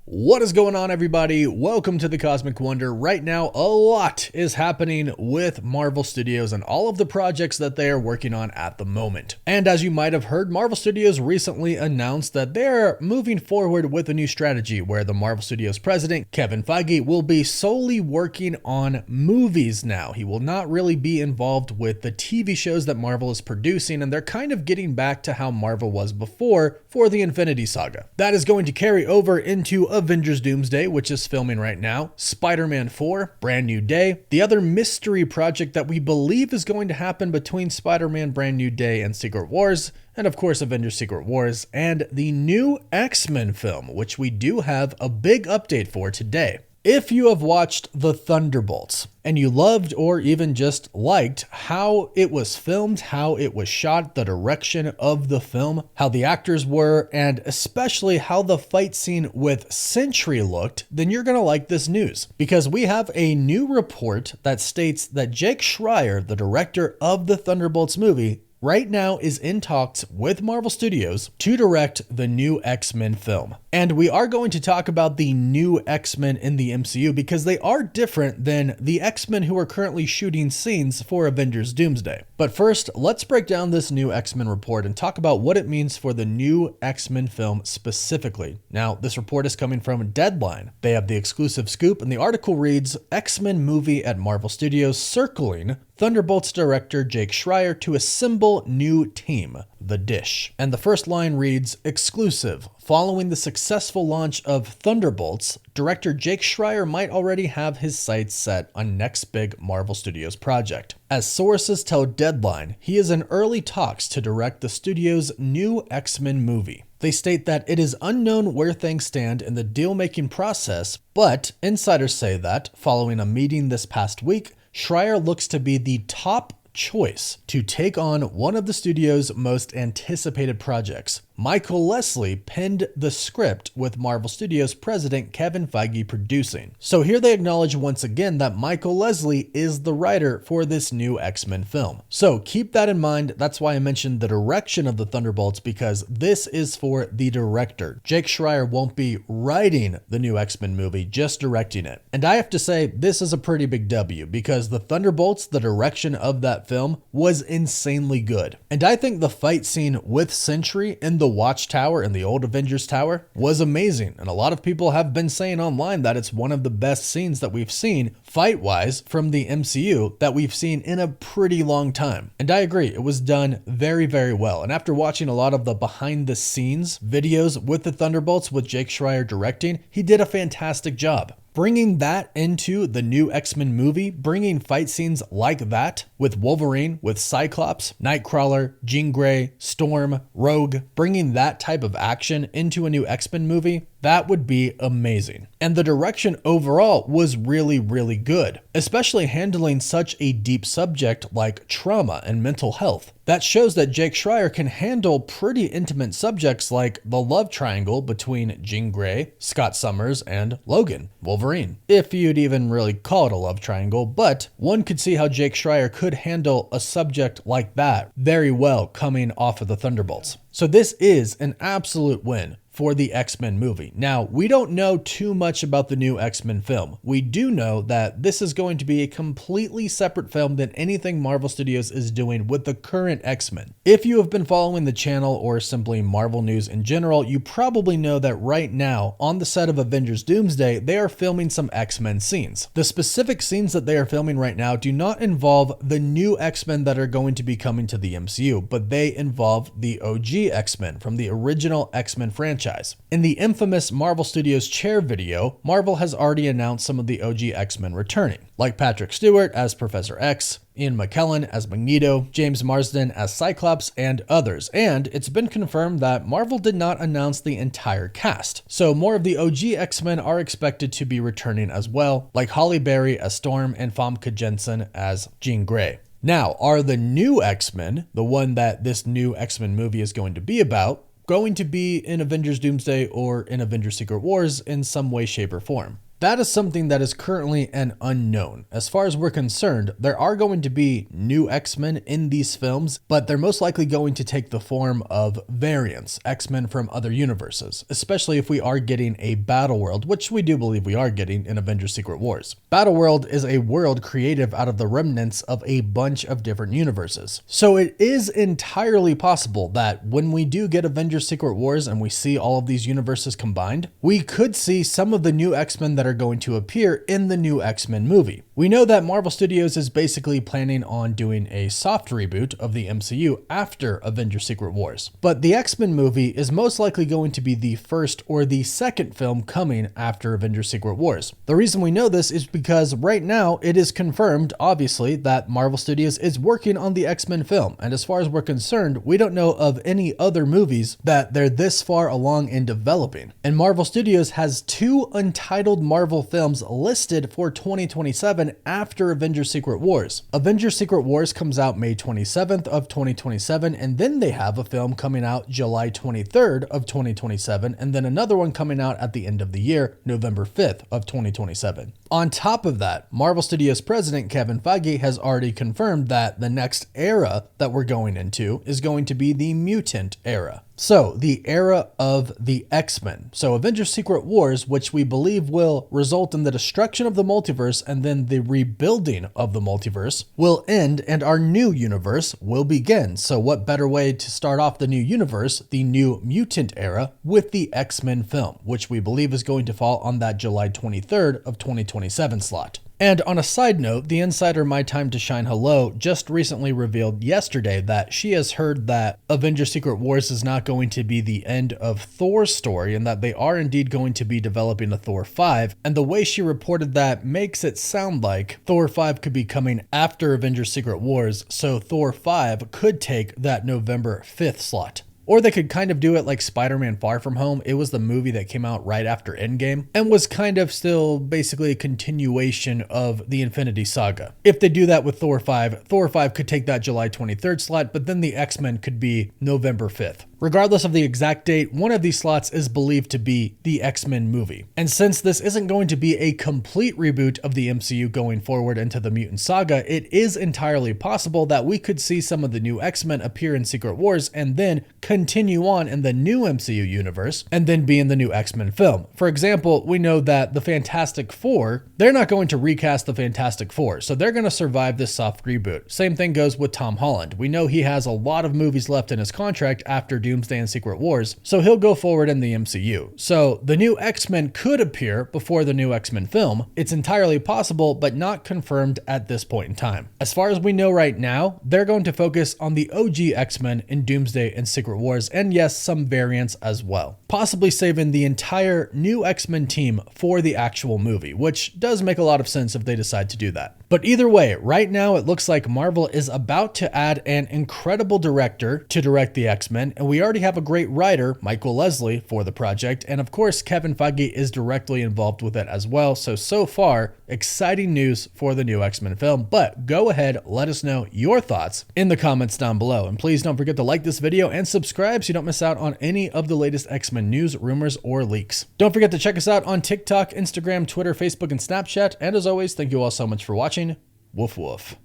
What is going on, everybody? Welcome to the Cosmic Wonder. Right now, a lot is happening with Marvel Studios and all of the projects that they are working on at the moment. And as you might have heard, Marvel Studios recently announced that they're moving forward with a new strategy where the Marvel Studios president, Kevin Feige, will be solely working on movies now. He will not really be involved with the TV shows that Marvel is producing, and they're kind of getting back to how Marvel was before for the Infinity Saga. That is going to carry over into Avengers Doomsday, which is filming right now, Spider-Man 4, Brand New Day, the other mystery project that we believe is going to happen between Spider-Man Brand New Day and Secret Wars, and of course Avengers Secret Wars, and the new X-Men film, which we do have a big update for today. If you have watched The Thunderbolts and you loved or even just liked how it was filmed, how it was shot, the direction of the film, how the actors were, and especially how the fight scene with Sentry looked, then you're going to like this news. Because we have a new report that states that Jake Schreier, the director of the Thunderbolts movie, right now is in talks with Marvel Studios to direct the new X-Men film. And we are going to talk about the new X-Men in the MCU because they are different than the X-Men who are currently shooting scenes for Avengers Doomsday. But first, let's break down this new X-Men report and talk about what it means for the new X-Men film specifically. Now, this report is coming from Deadline. They have the exclusive scoop, and the article reads, X-Men movie at Marvel Studios circling Thunderbolts director Jake Schreier to assemble new team, The Dish. And the first line reads, exclusive. Following the successful launch of Thunderbolts, director Jake Schreier might already have his sights set on next big Marvel Studios project. As sources tell Deadline, he is in early talks to direct the studio's new X-Men movie. They state that it is unknown where things stand in the deal-making process, but insiders say that, following a meeting this past week, Schreier looks to be the top choice to take on one of the studio's most anticipated projects. Michael Leslie penned the script with Marvel Studios president Kevin Feige producing. So here they acknowledge once again that Michael Leslie is the writer for this new X-Men film. So keep that in mind. That's why I mentioned the direction of the Thunderbolts, because this is for the director. Jake Schreier won't be writing the new X-Men movie, just directing it. And I have to say, this is a pretty big W because the Thunderbolts, the direction of that film was insanely good. And I think the fight scene with Sentry in the Watchtower in the old Avengers Tower was amazing, and a lot of people have been saying online that it's one of the best scenes that we've seen fight-wise from the MCU that we've seen in a pretty long time. And I agree, it was done very, very well. And after watching a lot of the behind-the-scenes videos with the Thunderbolts with Jake Schreier directing, he did a fantastic job. Bringing that into the new X-Men movie, bringing fight scenes like that with Wolverine, with Cyclops, Nightcrawler, Jean Grey, Storm, Rogue, bringing that type of action into a new X-Men movie, that would be amazing. And the direction overall was really, really good, especially handling such a deep subject like trauma and mental health. That shows that Jake Schreier can handle pretty intimate subjects like the love triangle between Jean Grey, Scott Summers, and Logan, Wolverine. If you'd even really call it a love triangle, but one could see how Jake Schreier could handle a subject like that very well coming off of the Thunderbolts. So this is an absolute win for the X-Men movie. Now, we don't know too much about the new X-Men film. We do know that this is going to be a completely separate film than anything Marvel Studios is doing with the current X-Men. If you have been following the channel or simply Marvel news in general, you probably know that right now, on the set of Avengers Doomsday, they are filming some X-Men scenes. The specific scenes that they are filming right now do not involve the new X-Men that are going to be coming to the MCU, but they involve the OG X-Men from the original X-Men franchise. In the infamous Marvel Studios chair video, Marvel has already announced some of the OG X-Men returning, like Patrick Stewart as Professor X, Ian McKellen as Magneto, James Marsden as Cyclops, and others. And it's been confirmed that Marvel did not announce the entire cast. So more of the OG X-Men are expected to be returning as well, like Halle Berry as Storm and Famke Janssen as Jean Grey. Now, are the new X-Men, the one that this new X-Men movie is going to be about, going to be in Avengers Doomsday or in Avengers Secret Wars in some way, shape, or form? That is something that is currently an unknown. As far as we're concerned, there are going to be new X-Men in these films, but they're most likely going to take the form of variants, X-Men from other universes, especially if we are getting a battle world, which we do believe we are getting in Avengers Secret Wars. Battleworld is a world created out of the remnants of a bunch of different universes. So it is entirely possible that when we do get Avengers Secret Wars and we see all of these universes combined, we could see some of the new X-Men that are going to appear in the new X-Men movie. We know that Marvel Studios is basically planning on doing a soft reboot of the MCU after Avengers Secret Wars, but the X-Men movie is most likely going to be the first or the second film coming after Avengers Secret Wars. The reason we know this is because right now it is confirmed, obviously, that Marvel Studios is working on the X-Men film, and as far as we're concerned, we don't know of any other movies that they're this far along in developing. And Marvel Studios has 2 untitled Marvel films listed for 2027 after Avengers Secret Wars. Avengers Secret Wars comes out May 27th of 2027, and then they have a film coming out July 23rd of 2027, and then another one coming out at the end of the year, November 5th of 2027. On top of that, Marvel Studios president Kevin Feige has already confirmed that the next era that we're going into is going to be the mutant era. So, the era of the X-Men. So, Avengers Secret Wars, which we believe will result in the destruction of the multiverse and then the rebuilding of the multiverse, will end and our new universe will begin. So, what better way to start off the new universe, the new mutant era, with the X-Men film, which we believe is going to fall on that July 23rd of 2027 slot. And on a side note, the insider My Time to Shine Hello just recently revealed yesterday that she has heard that Avengers Secret Wars is not going to be the end of Thor's story and that they are indeed going to be developing a Thor 5. And the way she reported that makes it sound like Thor 5 could be coming after Avengers Secret Wars, so Thor 5 could take that November 5th slot. Or they could kind of do it like Spider-Man Far From Home. It was the movie that came out right after Endgame and was kind of still basically a continuation of the Infinity Saga. If they do that with Thor 5 could take that July 23rd slot, but then the X-Men could be November 5th. Regardless of the exact date, one of these slots is believed to be the X-Men movie. And since this isn't going to be a complete reboot of the MCU going forward into the mutant saga, it is entirely possible that we could see some of the new X-Men appear in Secret Wars and then continue on in the new MCU universe and then be in the new X-Men film. For example, we know that the Fantastic Four, they're not going to recast the Fantastic Four, so they're going to survive this soft reboot. Same thing goes with Tom Holland. We know he has a lot of movies left in his contract after Doomsday and Secret Wars, so he'll go forward in the MCU. So the new X-Men could appear before the new X-Men film. It's entirely possible, but not confirmed at this point in time. As far as we know right now, they're going to focus on the OG X-Men in Doomsday and Secret Wars, and yes, some variants as well. Possibly saving the entire new X-Men team for the actual movie, which does make a lot of sense if they decide to do that. But either way, right now it looks like Marvel is about to add an incredible director to direct the X-Men, and we already have a great writer, Michael Leslie, for the project, and of course Kevin Feige is directly involved with it as well. So far, exciting news for the new X-Men film, but go ahead, let us know your thoughts in the comments down below, and please don't forget to like this video and subscribe so you don't miss out on any of the latest X-Men news, rumors, or leaks. Don't forget to check us out on TikTok, Instagram, Twitter, Facebook, and Snapchat, and as always, thank you all so much for watching. Woof woof.